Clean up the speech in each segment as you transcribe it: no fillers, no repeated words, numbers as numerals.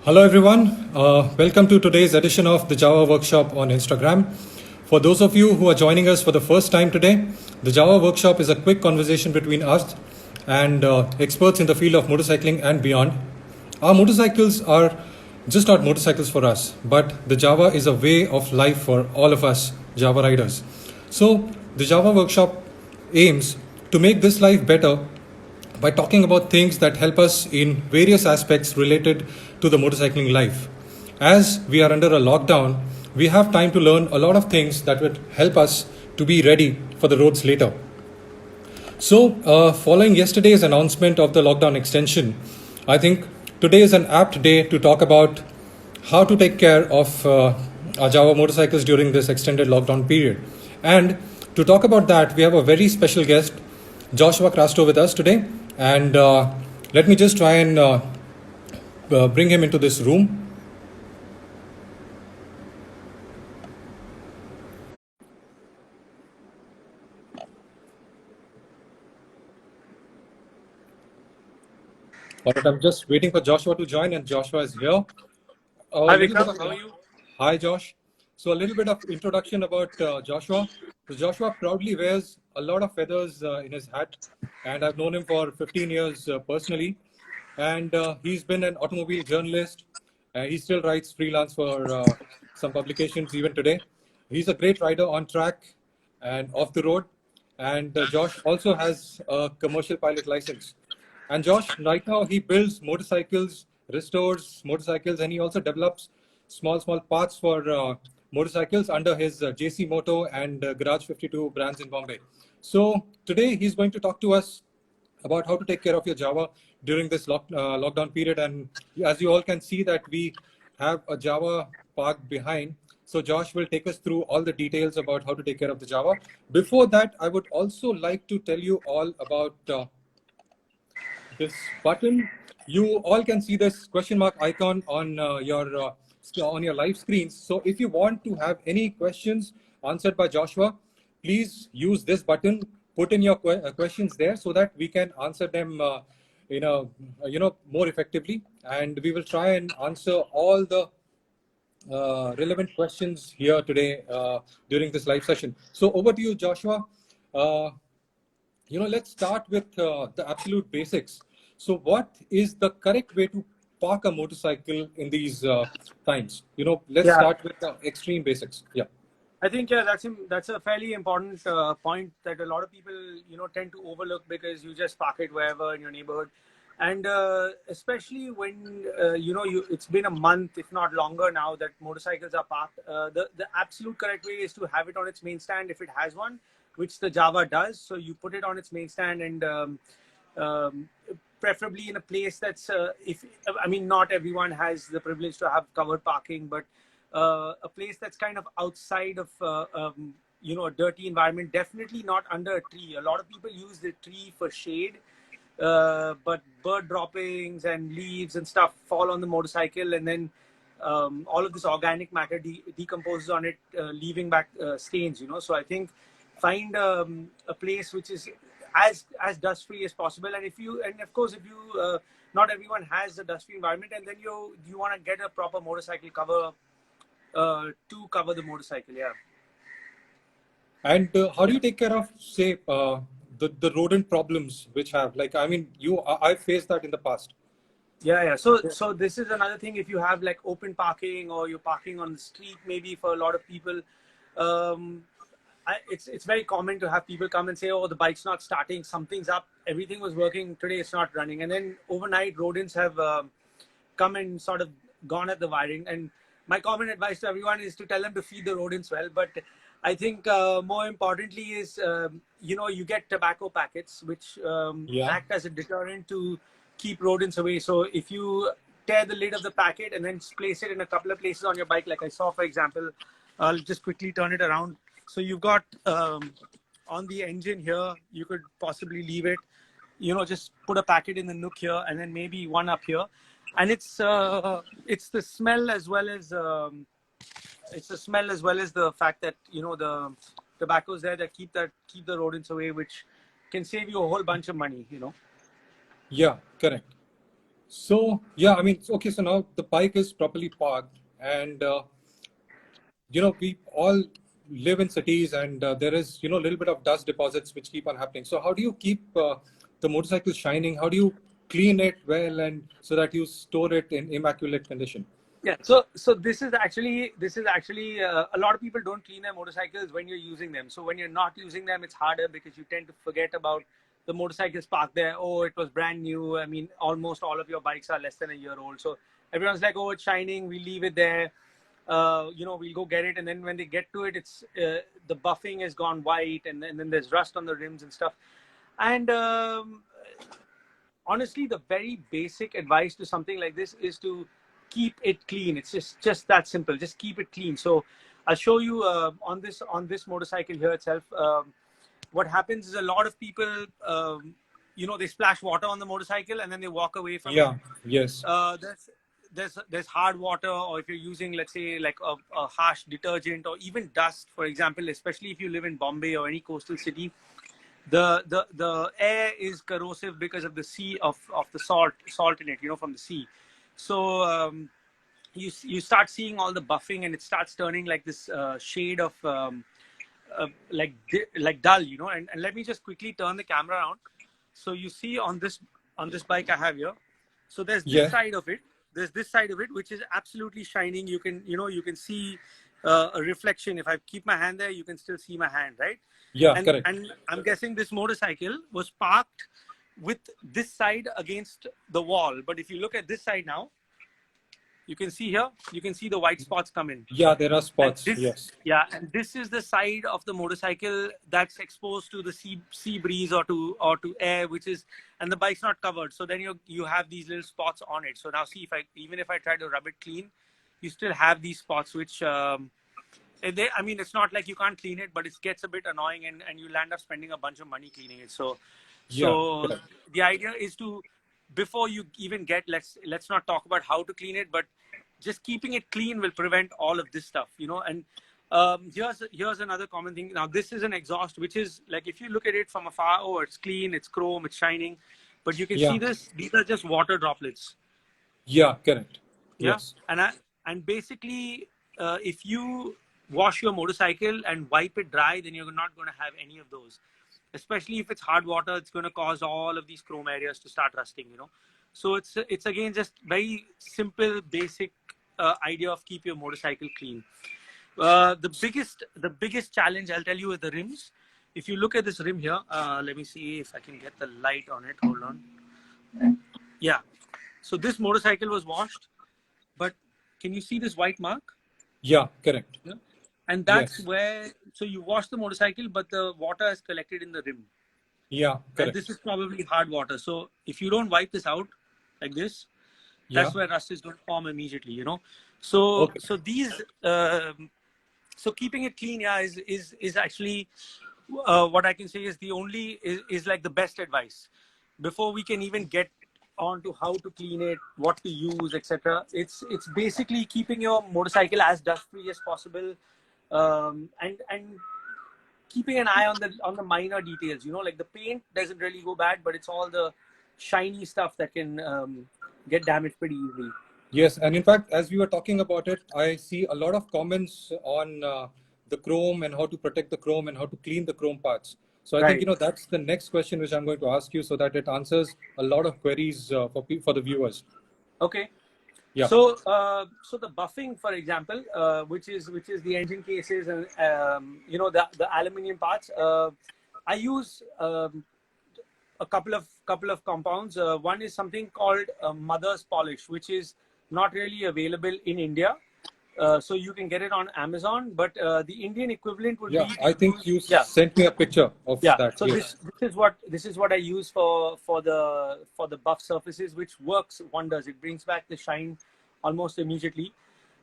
Hello everyone, welcome to today's edition of the Java Workshop on Instagram. For those of you who are joining us for the first time today, the Java Workshop is a quick conversation between us and experts in the field of motorcycling and beyond. Our motorcycles are just not motorcycles for us, but the Java is a way of life for all of us Java riders. So the Java Workshop aims to make this life better by talking about things that help us in various aspects related to the motorcycling life. As we are under a lockdown, we have time to learn a lot of things that would help us to be ready for the roads later. So, following yesterday's announcement of the lockdown extension, I think today is an apt day to talk about how to take care of our Java motorcycles during this extended lockdown period. And to talk about that, we have a very special guest, Joshua Crasto, with us today. And let me just try and bring him into this room. All right, I'm just waiting for Joshua to join, and Joshua is here. Hi Vikram, how are you? Hi Josh. So a little bit of introduction about Joshua. So Joshua proudly wears a lot of feathers in his hat, and I've known him for 15 years personally. And he's been an automobile journalist. He still writes freelance for some publications even today. He's a great rider on track and off the road. And Josh also has a commercial pilot license. And Josh, right now, he builds motorcycles, restores motorcycles, and he also develops small parts for motorcycles under his JC Moto and Garage 52 brands in Bombay. So today, he's going to talk to us about how to take care of your Java during this lockdown period. And as you all can see that we have a Java parked behind. So Josh will take us through all the details about how to take care of the Java. Before that, I would also like to tell you all about this button. You all can see this question mark icon on your live screens. So if you want to have any questions answered by Joshua, please use this button. Put in your questions there so that we can answer them in a more effectively, and we will try and answer all the relevant questions here today during this live session. So over to you, Joshua. Uh, let's start with the absolute basics. So what is the correct way to park a motorcycle in these times? Let's start with the extreme basics. Yeah. I think that's a fairly important point that a lot of people tend to overlook because you just park it wherever in your neighborhood, and especially when it's been a month, if not longer now, that motorcycles are parked. The absolute correct way is to have it on its main stand if it has one, which the Java does. So you put it on its main stand and preferably in a place that's not everyone has the privilege to have covered parking, but a place that's kind of outside of a dirty environment, definitely not under a tree. A lot of people use the tree for shade, but bird droppings and leaves and stuff fall on the motorcycle, and then all of this organic matter decomposes on it, leaving back stains. So I think find a place which is as dust free as possible, and of course if you not everyone has a dust free environment, and then you want to get a proper motorcycle cover to cover the motorcycle. Yeah. And how do you take care of, say, the rodent problems which have, I've faced that in the past. Yeah. So this is another thing. If you have like open parking or you're parking on the street, maybe for a lot of people, it's very common to have people come and say, "Oh, the bike's not starting. Something's up. Everything was working today. It's not running." And then overnight, rodents have come and sort of gone at the wiring. And my common advice to everyone is to tell them to feed the rodents well. But I think more importantly is, you get tobacco packets, which act as a deterrent to keep rodents away. So if you tear the lid of the packet and then place it in a couple of places on your bike, like I saw, for example, I'll just quickly turn it around. So you've got on the engine here, you could possibly leave it, just put a packet in the nook here and then maybe one up here. And it's the smell as well as the fact that the tobaccos there that keep the rodents away, which can save you a whole bunch of money. Yeah, correct. So yeah, I mean, okay. So now the bike is properly parked, and we all live in cities, and there is a little bit of dust deposits which keep on happening. So how do you keep the motorcycle shining? How do you clean it well, and so that you store it in immaculate condition? Yeah. So this is actually a lot of people don't clean their motorcycles when you're using them. So when you're not using them, it's harder because you tend to forget about the motorcycles parked there. Oh, it was brand new. I mean, almost all of your bikes are less than a year old. So everyone's like, oh, it's shining. We leave it there. We'll go get it. And then when they get to it, it's the buffing has gone white, and then there's rust on the rims and stuff. And honestly, the very basic advice to something like this is to keep it clean. It's just that simple. Just keep it clean. So I'll show you on this motorcycle here itself. What happens is a lot of people, they splash water on the motorcycle and then they walk away from Yeah. it. Yes. There's hard water, or if you're using, let's say, like a harsh detergent, or even dust, for example, especially if you live in Bombay or any coastal city, the air is corrosive because of the sea of the salt in it, from the sea. So you start seeing all the buffing, and it starts turning like this shade of like dull, and let me just quickly turn the camera around. So you see on this bike I have here, so there's this side of it, which is absolutely shining. You can see a reflection. If I keep my hand there, you can still see my hand, right? Yeah, correct. And I'm guessing this motorcycle was parked with this side against the wall. But if you look at this side now, you can see the white spots come in. Yeah, there are spots. Yes. Yeah, and this is the side of the motorcycle that's exposed to the sea breeze or to air, and the bike's not covered. So then you have these little spots on it. So now see, even if I try to rub it clean, you still have these spots, which it's not like you can't clean it, but it gets a bit annoying, and you'll end up spending a bunch of money cleaning it. So the idea is to, before you even let's not talk about how to clean it, but just keeping it clean will prevent all of this stuff, And here's another common thing. Now this is an exhaust, which is like, if you look at it from afar, oh, it's clean, it's chrome, it's shining, but you can see these are just water droplets. Yeah, correct. Yeah. Yes. And basically, if you wash your motorcycle and wipe it dry, then you're not going to have any of those. Especially if it's hard water, it's going to cause all of these chrome areas to start rusting, So it's again just very simple, basic idea of keep your motorcycle clean. The biggest challenge, I'll tell you, is the rims. If you look at this rim here, let me see if I can get the light on it. Hold on. Yeah. So this motorcycle was washed, but can you see this white mark? Yeah, correct. Yeah. And that's where, so you wash the motorcycle, but the water is collected in the rim. Yeah, correct. And this is probably hard water. So if you don't wipe this out like this, that's where rust is going to form immediately, So so keeping it clean, is actually what I can say is is like the best advice. Before we can even get on to how to clean it, what to use, etc. It's basically keeping your motorcycle as dust free as possible, and keeping an eye on the minor details. Like the paint doesn't really go bad, but it's all the shiny stuff that can get damaged pretty easily. Yes, and in fact, as we were talking about it, I see a lot of comments on the chrome and how to protect the chrome and how to clean the chrome parts. So I think that's the next question which I'm going to ask you, so that it answers a lot of queries for the viewers. Okay. Yeah. So the buffing, for example, which is the engine cases and the aluminium parts. I use a couple of compounds. One is something called Mother's Polish, which is not really available in India. So you can get it on Amazon, but the Indian equivalent would be. I think you sent me a picture of that. So this is what I use for the buff surfaces, which works wonders. It brings back the shine almost immediately.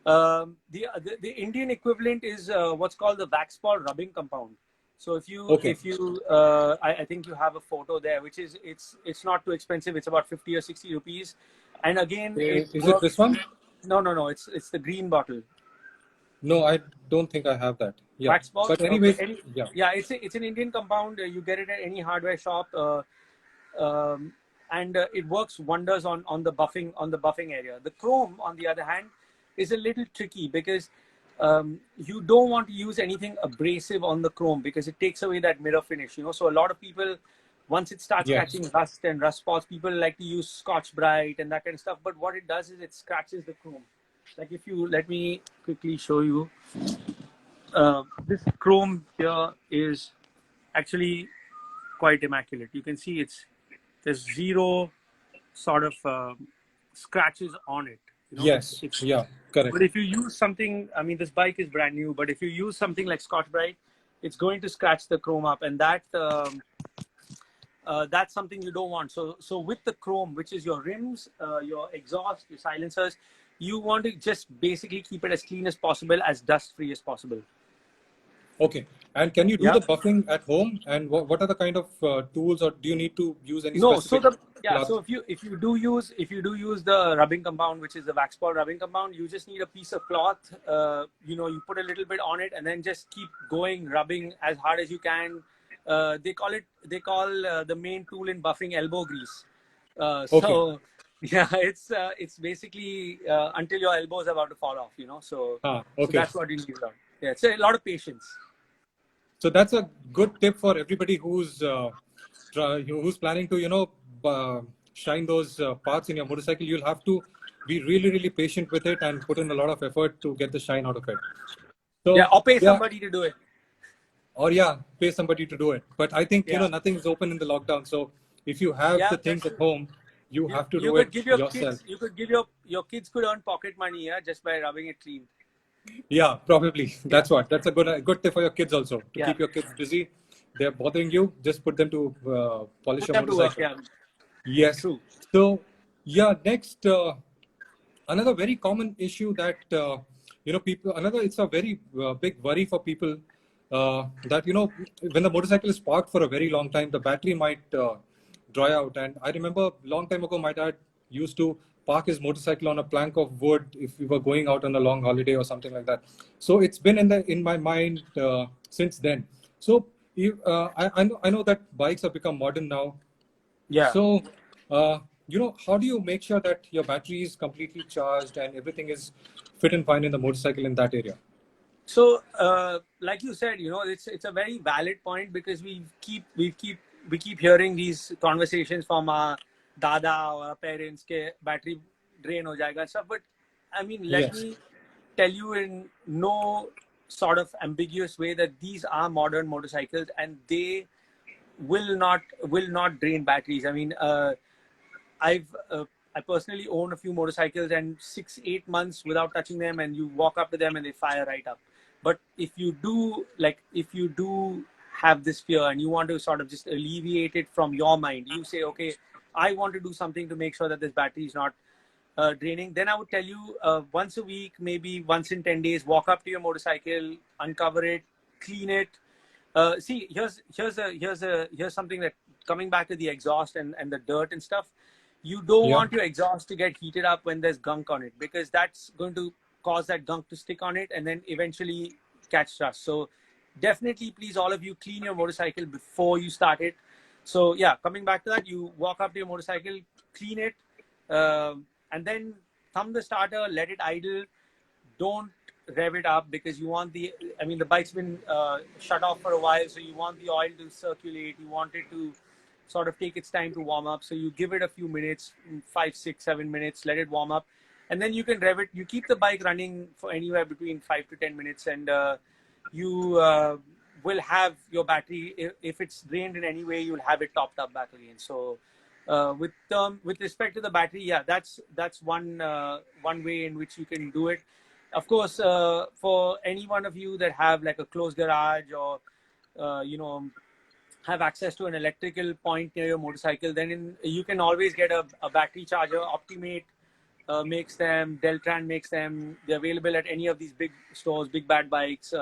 The Indian equivalent is what's called the Waxpol rubbing compound. So if you I think you have a photo there, which is it's not too expensive. It's about 50 or 60 rupees. And again, is it this one? No. It's the green bottle. No, I don't think I have that. Yeah. Waxpol. But anyways, it's an Indian compound. You get it at any hardware shop. and it works wonders on the buffing area. The chrome, on the other hand, is a little tricky because you don't want to use anything abrasive on the chrome because it takes away that mirror finish. So a lot of people, once it starts Yes. catching rust and rust spots, people like to use Scotch-Brite and that kind of stuff. But what it does is it scratches the chrome. Like if you let me quickly show you, this chrome here is actually quite immaculate. You can see there's zero sort of scratches on it. Yes. Yeah. Correct. But if you use something, I mean, this bike is brand new, but if you use something like Scotch-Brite, it's going to scratch the chrome up, and that's something you don't want. So with the chrome, which is your rims, your exhaust, your silencers, you want to just basically keep it as clean as possible, as dust-free as possible. Okay. And can you do the buffing at home? And what are the kind of tools, or do you need to use any specific? So if you do use the rubbing compound, which is the Waxpol rubbing compound, you just need a piece of cloth. You put a little bit on it, and then just keep going, rubbing as hard as you can. They call the main tool in buffing elbow grease. So yeah, it's basically until your elbow is about to fall off. So that's what you need. Yeah, it's a lot of patience. So that's a good tip for everybody who's planning to shine those parts in your motorcycle. You'll have to be really, really patient with it and put in a lot of effort to get the shine out of it. So, or pay somebody to do it. Or pay somebody to do it. But I think nothing's open in the lockdown. So if you have the things at home, you have to do it yourself. You could give your kids could earn pocket money, just by rubbing it clean. Yeah, probably. That's a good tip for your kids also, to keep your kids busy. They're bothering you, just put them to polish your motorcycle. Yes. True. So next, another very common issue that it's a very big worry for people, that when the motorcycle is parked for a very long time, the battery might dry out. And I remember a long time ago, my dad used to park his motorcycle on a plank of wood if we were going out on a long holiday or something like that. So it's been in my mind since then. So I know that bikes have become modern now. Yeah. So how do you make sure that your battery is completely charged and everything is fit and fine in the motorcycle in that area? So like you said, it's a very valid point, because we keep hearing these conversations from our dada or our parents ke battery drain ho jayega and stuff. But I mean, let me tell you in no sort of ambiguous way that these are modern motorcycles and they will not drain batteries. I mean, I personally own a few motorcycles, and 6-8 months without touching them, and you walk up to them and they fire right up. But if you do have this fear and you want to sort of just alleviate it from your mind, you say, okay, I want to do something to make sure that this battery is not draining, then I would tell you once a week, maybe once in 10 days, walk up to your motorcycle, uncover it, clean it. See, here's something that, coming back to the exhaust and the dirt and stuff, you don't want your exhaust to get heated up when there's gunk on it, because that's going to cause that gunk to stick on it and then eventually catch rust. So definitely, please, all of you, clean your motorcycle before you start it. So coming back to that, you walk up to your motorcycle, clean it, and then thumb the starter, let it idle. Don't rev it up, because you want the bike's been shut off for a while, so you want the oil to circulate. You want it to sort of take its time to warm up. So you give it a few minutes, 5, 6, 7 minutes, let it warm up, and then you can rev it. You keep the bike running for anywhere between 5 to 10 minutes, and you will have your battery, if it's drained in any way, you'll have it topped up back again. So with respect to the battery, that's one way in which you can do it. Of course, for any one of you that have like a closed garage, or have access to an electrical point near your motorcycle, then you can always get a battery charger. Optimate makes them, Deltran makes them. They're available at any of these big stores, Big Bad Bikes,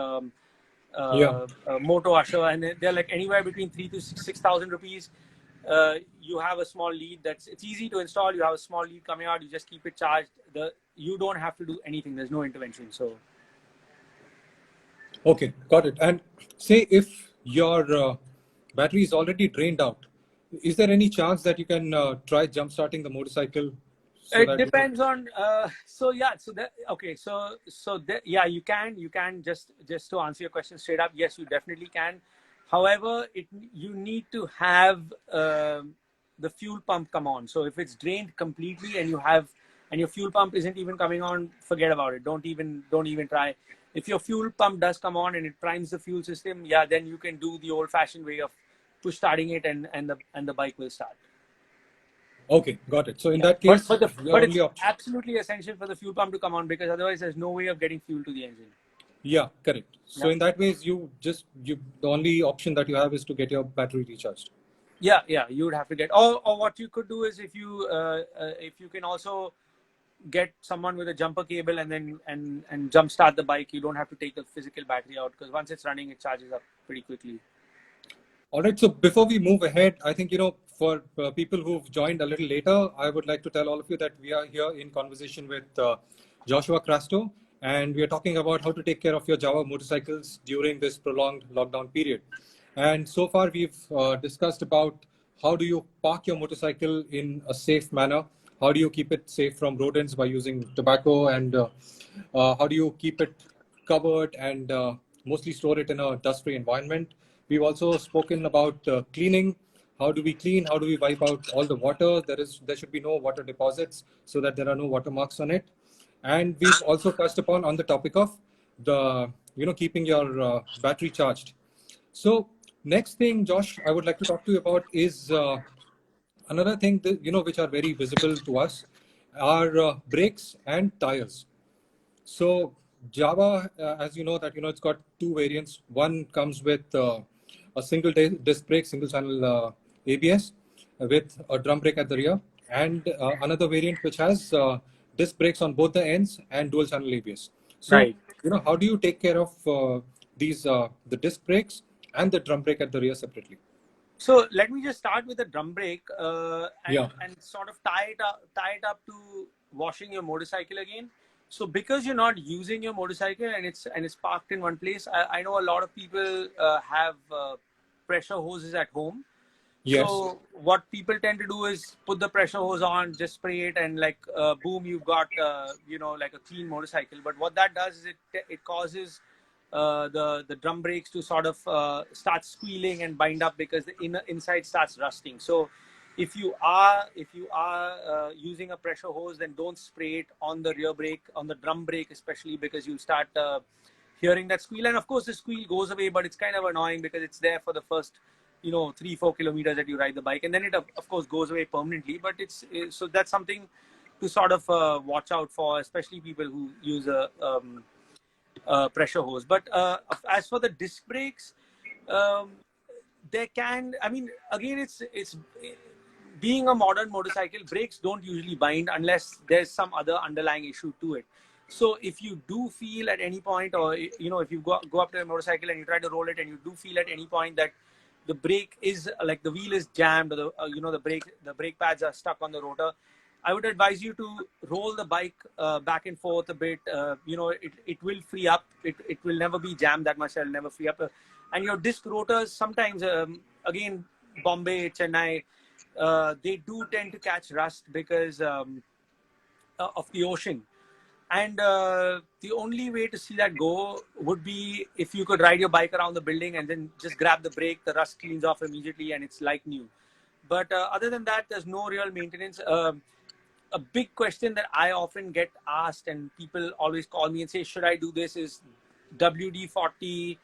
Moto Usher, and they're like anywhere between 3,000 to 6,000 rupees. You have a small lead it's easy to install. You have a small lead coming out. You just keep it charged. You don't have to do anything. There's no intervention. So, okay, got it. And say if your battery is already drained out, is there any chance that you can try jump starting the motorcycle? So It that, depends on so yeah, so that okay, so that, yeah, you can just to answer your question straight up, yes, you definitely can. However, you need to have the fuel pump come on. So if it's drained completely and your fuel pump isn't even coming on, forget about it. Don't even try. If your fuel pump does come on and it primes the fuel system, yeah, then you can do the old fashioned way of push starting it, and the bike will start. okay, got it. So in Yeah, that but case, your but it's only option. absolutely essential for the fuel pump to come on, because otherwise there's no way of getting fuel to the engine. Yeah, correct. So Yeah, in that ways, you the only option that you have is to get your battery recharged. yeah. You would have to get, or what you could do is, if you can also get someone with a jumper cable and then and jump start the bike, you don't have to take the physical battery out, because once it's running, it charges up pretty quickly. All right. So before we move ahead, I think, for people who've joined a little later, I would like to tell all of you that we are here in conversation with Joshua Crasto, and we are talking about how to take care of your Java motorcycles during this prolonged lockdown period. And so far, we've discussed about how do you park your motorcycle in a safe manner, how do you keep it safe from rodents by using tobacco, and how do you keep it covered and mostly store it in a dust-free environment. We've also spoken about cleaning. How do we clean? How do we wipe out all the water? There should be no water deposits so that there are no watermarks on it. And we've also touched upon on the topic of the keeping your battery charged. So next thing, Josh, I would like to talk to you about is another thing that which are very visible to us are brakes and tires. So Java, as you know, that it's got two variants. One comes with a single disc brake, single channel ABS with a drum brake at the rear, and another variant which has disc brakes on both the ends and dual channel ABS. So Right. how do you take care of these the disc brakes and the drum brake at the rear separately? So let me just start with the drum brake, Yeah. and sort of tie it up to washing your motorcycle again. So because you're not using your motorcycle and it's parked in one place, I know a lot of people have pressure hoses at home. Yes. So what people tend to do is put the pressure hose on, just spray it, and like boom, you've got like a clean motorcycle. But what that does is it causes the drum brakes to sort of start squealing and bind up, because the inside starts rusting. So if you are using a pressure hose, then don't spray it on the rear brake, on the drum brake especially, because you'll start hearing that squeal. And of course the squeal goes away, but it's kind of annoying because it's there for the first 3-4 kilometers that you ride the bike, and then it of course goes away permanently. But so that's something to sort of watch out for, especially people who use a pressure hose. But as for the disc brakes, I mean, again, it's being a modern motorcycle, brakes don't usually bind unless there's some other underlying issue to it. So if you do feel at any point, or if you go up to a motorcycle and you try to roll it, and you do feel at any point that the brake is like the wheel is jammed, or the brake pads are stuck on the rotor, I would advise you to roll the bike back and forth a bit. It will free up. It will never be jammed that much. It'll never free up. And your disc rotors sometimes, again, Bombay, Chennai, they do tend to catch rust because of the ocean. And the only way to see that go would be if you could ride your bike around the building and then just grab the brake, the rust cleans off immediately and it's like new. But other than that, there's no real maintenance. A big question that I often get asked, and people always call me and say, should I do this, is WD-40,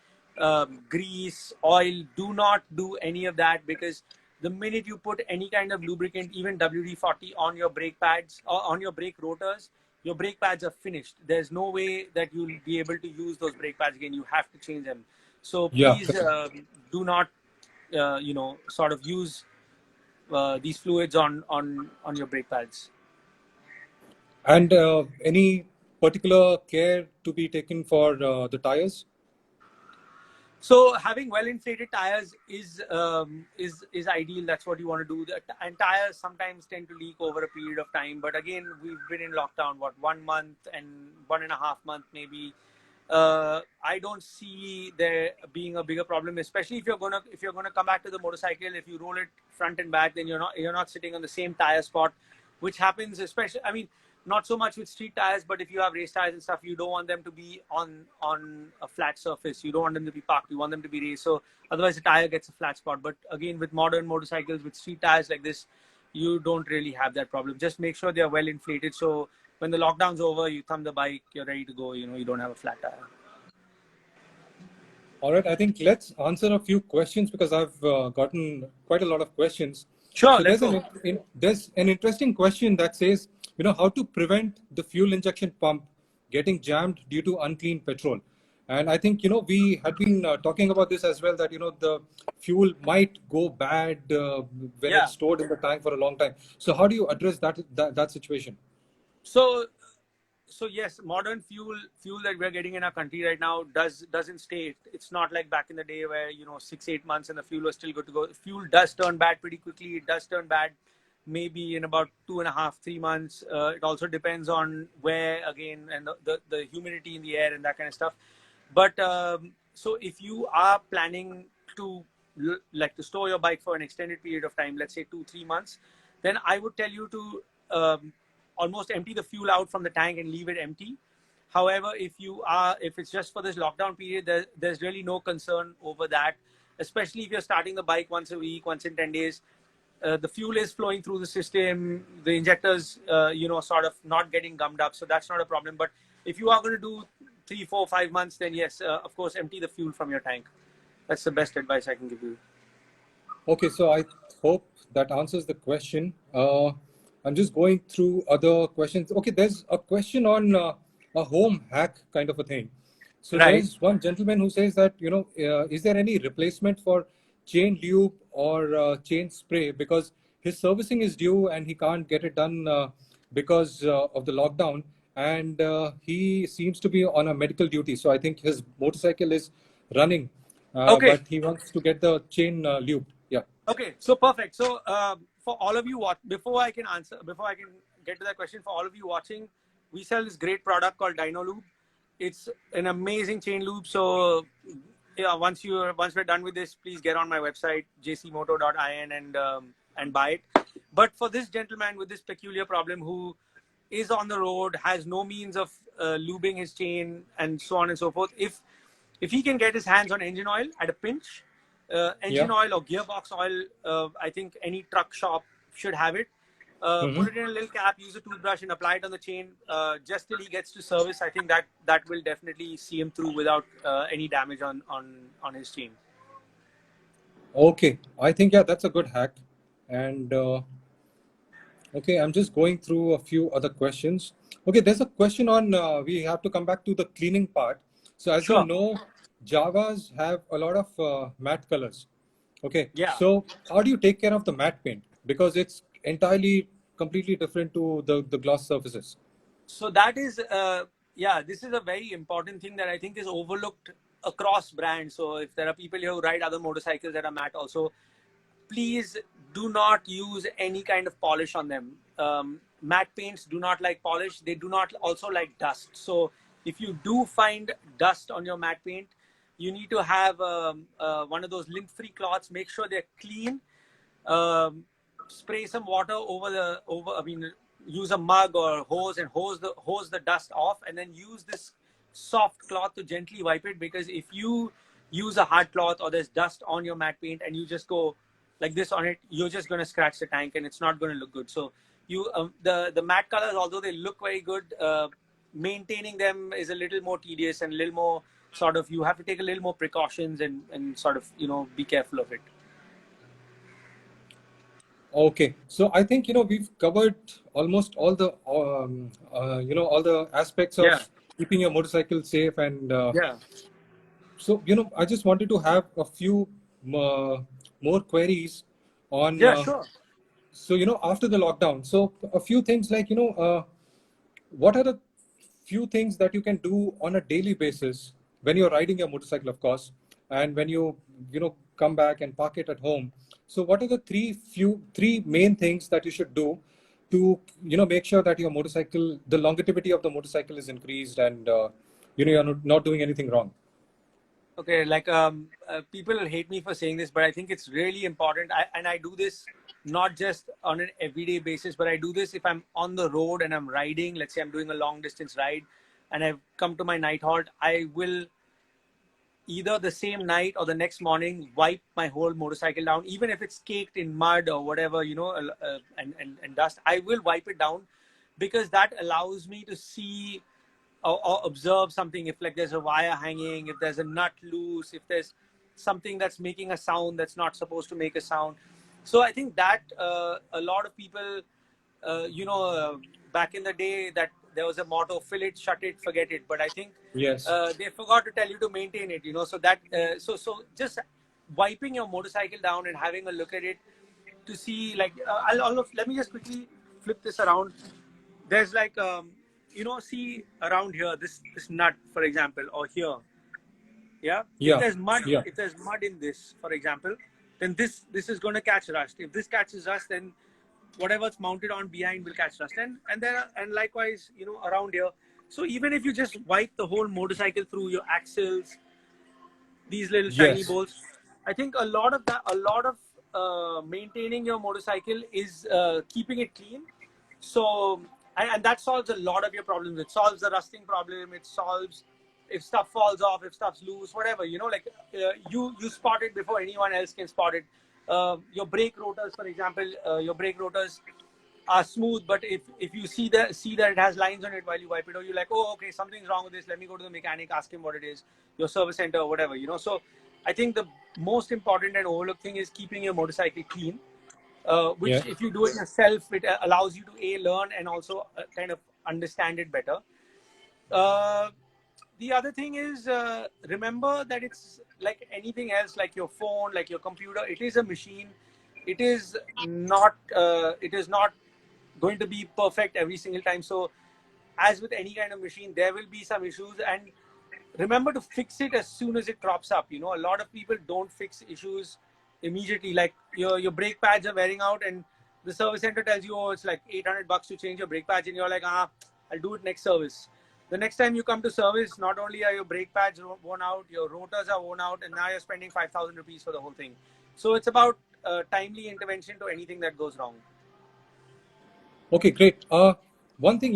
grease, oil. Do not do any of that, because the minute you put any kind of lubricant, even WD-40, on your brake pads or on your brake rotors, your brake pads are finished. There's no way that you'll be able to use those brake pads again. You have to change them. So please do not, sort of use these fluids on your brake pads. And any particular care to be taken for the tires? So having well-inflated tires is ideal. That's what you want to do. And tires sometimes tend to leak over a period of time. But again, we've been in lockdown, 1 month and 1.5 months maybe. I don't see there being a bigger problem, especially if you're gonna come back to the motorcycle. If you roll it front and back, then you're not sitting on the same tire spot, which happens especially. I mean, not so much with street tires, but if you have race tires and stuff, you don't want them to be on a flat surface. You don't want them to be parked. You want them to be raised. So otherwise, the tire gets a flat spot. But again, with modern motorcycles with street tires like this, you don't really have that problem. Just make sure they are well inflated. So when the lockdown's over, you thumb the bike, you're ready to go. You don't have a flat tire. All right, I think let's answer a few questions because I've gotten quite a lot of questions. Sure, So let's there's an interesting question that says, how to prevent the fuel injection pump getting jammed due to unclean petrol. And I think, we had been talking about this as well, that, the fuel might go bad when Yeah. it's stored in the tank for a long time. So how do you address that situation? So yes, modern fuel that we're getting in our country right now doesn't stay. It's not like back in the day where 6-8 months and the fuel was still good to go. Fuel does turn bad pretty quickly. It does turn bad maybe in about 2.5-3 months. It also depends on where, again, and the humidity in the air and that kind of stuff. But so if you are planning to to store your bike for an extended period of time, let's say 2-3 months, then I would tell you to almost empty the fuel out from the tank and leave it empty. However, if it's just for this lockdown period, there's really no concern over that, especially if you're starting the bike once a week, once in 10 days. The fuel is flowing through the system, the injectors, sort of not getting gummed up. So that's not a problem. But if you are going to do 3, 4, 5 months, then yes, of course, empty the fuel from your tank. That's the best advice I can give you. Okay, so I hope that answers the question. I'm just going through other questions. Okay, there's a question on a home hack kind of a thing. So Right. there's one gentleman who says that, is there any replacement for chain lube or chain spray, because his servicing is due and he can't get it done because of the lockdown, and he seems to be on a medical duty. So I think his motorcycle is running, Okay. but he wants to get the chain lube. Yeah. Okay, so perfect. So for all of you before I can get to that question, for all of you watching, we sell this great product called Dyno Lube. It's an amazing chain lube. So yeah, once we're done with this, please get on my website jcmoto.in and buy it. But for this gentleman with this peculiar problem who is on the road, has no means of lubing his chain and so on and so forth, if he can get his hands on engine oil at a pinch, engine oil or gearbox oil, I think any truck shop should have it. Put it in a little cap, use a toothbrush and apply it on the chain just till he gets to service. I think that will definitely see him through without any damage on his chain. Okay, I think, yeah, that's a good hack. And okay, I'm just going through a few other questions. Okay, there's a question on, we have to come back to the cleaning part. So as Sure. you know, Javas have a lot of matte colors. Okay, Yeah. so how do you take care of the matte paint? Because it's completely different to the gloss surfaces. So that is, this is a very important thing that I think is overlooked across brands. So if there are people here who ride other motorcycles that are matte also, please do not use any kind of polish on them. Matte paints do not like polish. They do not also like dust. So if you do find dust on your matte paint, you need to have one of those lint-free cloths. Make sure they're clean. Spray some water use a mug or hose and hose the dust off, and then use this soft cloth to gently wipe it. Because if you use a hard cloth or there's dust on your matte paint and you just go like this on it, you're just going to scratch the tank and it's not going to look good. So the matte colors, although they look very good, maintaining them is a little more tedious and a little more sort of, you have to take a little more precautions and sort of, be careful of it. Okay, so I think we've covered almost all the all the aspects of keeping your motorcycle safe, and so I just wanted to have a few more queries on sure. So after the lockdown, so a few things like what are the few things that you can do on a daily basis when you're riding your motorcycle, of course, and when you come back and park it at home. So what are the three main things that you should do to make sure that your motorcycle, the longevity of the motorcycle is increased, and you're not doing anything wrong. Okay, like people hate me for saying this, but I think it's really important. And I do this not just on an everyday basis, but I do this if I'm on the road and I'm riding. Let's say I'm doing a long distance ride, and I've come to my night halt. I will either the same night or the next morning wipe my whole motorcycle down, even if it's caked in mud or whatever, and dust. I will wipe it down because that allows me to see or observe something. If like there's a wire hanging, if there's a nut loose, if there's something that's making a sound that's not supposed to make a sound. So I think that a lot of people, back in the day, that there was a motto: fill it, shut it, forget it. But I think Yes. they forgot to tell you to maintain it. So that so just wiping your motorcycle down and having a look at it to see, like, let me just quickly flip this around. There's like see around here, this nut, for example, or here. Yeah. Yeah. If there's mud, Yeah. if there's mud in this, for example, then this is going to catch rust. If this catches rust, then whatever's mounted on behind will catch rust. And likewise, around here. So even if you just wipe the whole motorcycle through your axles, these little tiny Yes. bolts, I think a lot of maintaining your motorcycle is keeping it clean. So, and that solves a lot of your problems. It solves the rusting problem. It solves if stuff falls off, if stuff's loose, whatever, you spot it before anyone else can spot it. Your brake rotors, for example, your brake rotors are smooth, but if you see that it has lines on it while you wipe it, or you're like, oh, okay, something's wrong with this, let me go to the mechanic, ask him what it is, your service center or whatever, So I think the most important and overlooked thing is keeping your motorcycle clean, which if you do it yourself, it allows you to learn and also kind of understand it better. The other thing is, remember that it's like anything else, like your phone, like your computer. It is a machine. It is not going to be perfect every single time. So as with any kind of machine, there will be some issues, and remember to fix it as soon as it crops up. A lot of people don't fix issues immediately. Like your brake pads are wearing out, and the service center tells you, oh, it's like $800 to change your brake pads, and you're like, I'll do it next service. The next time you come to service, not only are your brake pads worn out, your rotors are worn out, and now you're spending 5,000 rupees for the whole thing. So it's about timely intervention to anything that goes wrong. Okay, great. One thing,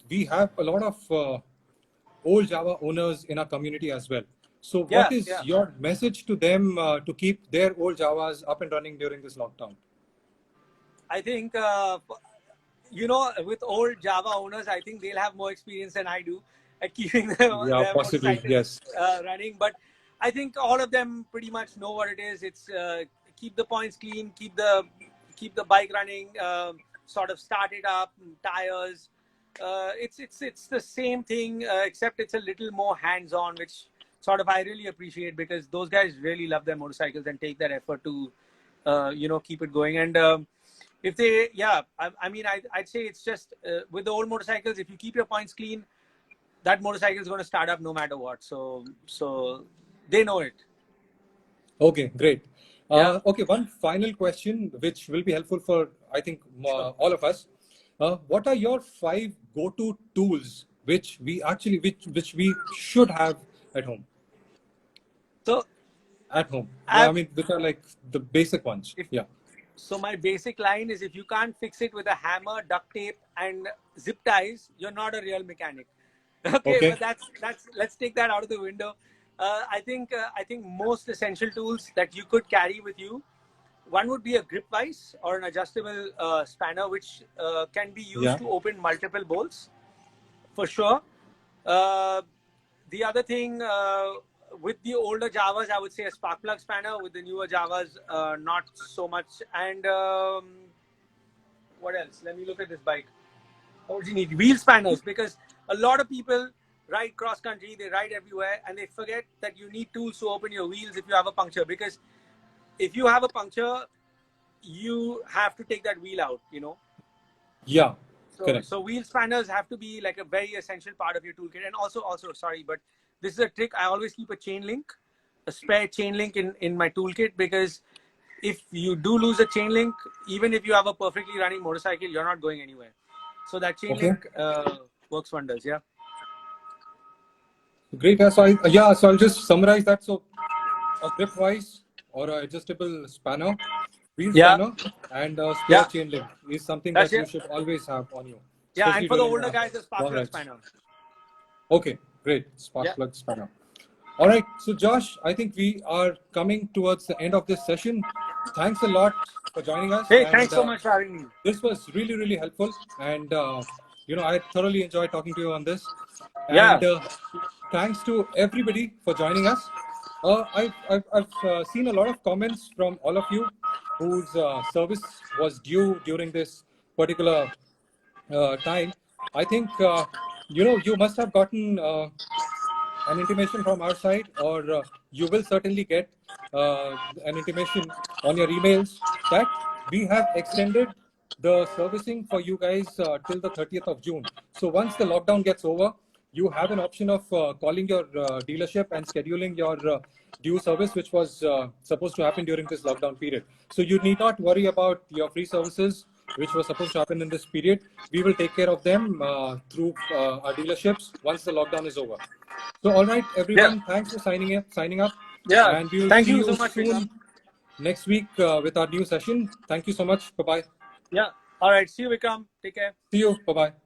we have a lot of old Java owners in our community as well. So what is your message to them to keep their old Javas up and running during this lockdown? I think, with old Java owners, I think they'll have more experience than I do at keeping their possibly, yes, running. But I think all of them pretty much know what it is. It's keep the points clean, keep the bike running, sort of start it up, tires. It's the same thing, except it's a little more hands-on, which sort of I really appreciate, because those guys really love their motorcycles and take that effort to keep it going. And if they, I'd say it's just with the old motorcycles, if you keep your points clean, that motorcycle is going to start up no matter what. So they know it. Okay, great. Okay, one final question, which will be helpful for, I think, all of us. What are your 5 go-to tools which we should have at home? So at home, which are like the basic ones. So my basic line is, if you can't fix it with a hammer, duct tape, and zip ties, you're not a real mechanic. Okay. But that's let's take that out of the window. I think most essential tools that you could carry with you, one would be a grip vise or an adjustable spanner, which can be used to open multiple bolts, for sure. The other thing, with the older Javas, I would say a spark plug spanner. With the newer Javas, not so much. And what else? Let me look at this bike. What do you need? Wheel spanners, because a lot of people ride cross country, they ride everywhere, and they forget that you need tools to open your wheels if you have a puncture. Because if you have a puncture, you have to take that wheel out, Yeah. So wheel spanners have to be like a very essential part of your toolkit. And also, sorry, but this is a trick. I always keep a chain link, a spare chain link in my toolkit, because if you do lose a chain link, even if you have a perfectly running motorcycle, you're not going anywhere. So that chain link works wonders. Yeah. Great. So I'll just summarize that. So a grip vise or a adjustable spanner, wheel Yeah. spanner, and a spare Yeah. chain link is something That's that you it. should always have on you. Yeah, Especially and for the during older guys, the spark long plug rides. spanner. Okay, great. Spark Yeah. plug spanner. All right. So Josh, I think we are coming towards the end of this session. Thanks a lot for joining us. Hey, And thanks so much for having me. this was really, really helpful. And, I thoroughly enjoyed talking to you on this. Yeah. And thanks to everybody for joining us. I've seen a lot of comments from all of you whose service was due during this particular time. I think, you must have gotten an intimation from our side, or you will certainly get an intimation on your emails that we have extended the servicing for you guys till the 30th of June. So once the lockdown gets over, you have an option of calling your dealership and scheduling your due service, which was supposed to happen during this lockdown period. So you need not worry about your free services, which was supposed to happen in this period. We will take care of them through our dealerships once the lockdown is over. So, all right, everyone, thanks for signing up. Yeah. And we will Thank see you you so much, soon Vikram. next week with our new session. Thank you so much. Bye-bye. Yeah. All right. See you, Vikram. Take care. See you. Bye-bye.